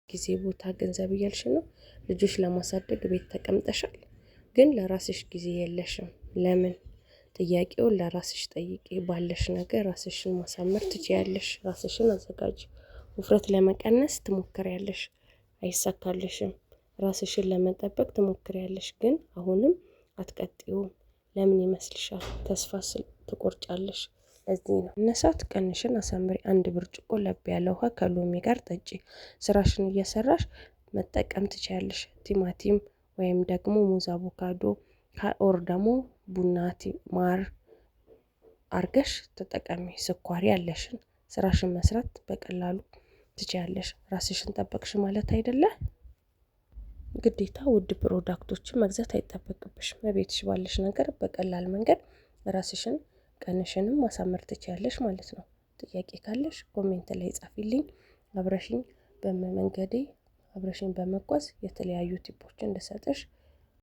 ጊዜ ቦታ ገንዘብ እያልሽ ነው። ልጆች ለማሳደግ ቤት ተቀምጠሻል፣ ግን ለራስሽ ጊዜ የለሽም። ለምን? ጥያቄውን ለራስሽ ጠይቂ። ባለሽ ነገር ራስሽን ማሳመር ትችያለሽ። ራስሽን አዘጋጅ። ውፍረት ለመቀነስ ትሞክሪያለሽ፣ አይሳካልሽም። ራስሽን ለመጠበቅ ትሞክሪያለሽ፣ ግን አሁንም አትቀጥይውም። ለምን ይመስልሻል? ተስፋ ትቆርጫለሽ። ለዚህ ነው መነሳት። ቀንሽን አሳምሪ። አንድ ብርጭቆ ለብ ያለ ውሃ ከሎሚ ጋር ጠጪ። ስራሽን እየሰራሽ መጠቀም ትችያለሽ። ቲማቲም ወይም ደግሞ ሙዝ፣ አቮካዶ ኦር ደግሞ ቡና፣ ማር አርገሽ ተጠቀሚ። ስኳር ያለሽን ስራሽን መስራት በቀላሉ ትችያለሽ። ራስሽን ጠበቅሽ ማለት አይደለ? ግዴታ ውድ ፕሮዳክቶችን መግዛት አይጠበቅብሽም። በቤትሽ ባለሽ ነገር በቀላል መንገድ ራስሽን ቀንሽንም ማሳመር ትችያለሽ ማለት ነው። ጥያቄ ካለሽ ኮሜንት ላይ ጻፊልኝ። አብረሽኝ በመንገዴ አብረሽኝ በመጓዝ የተለያዩ ቲፖችን እንድሰጥሽ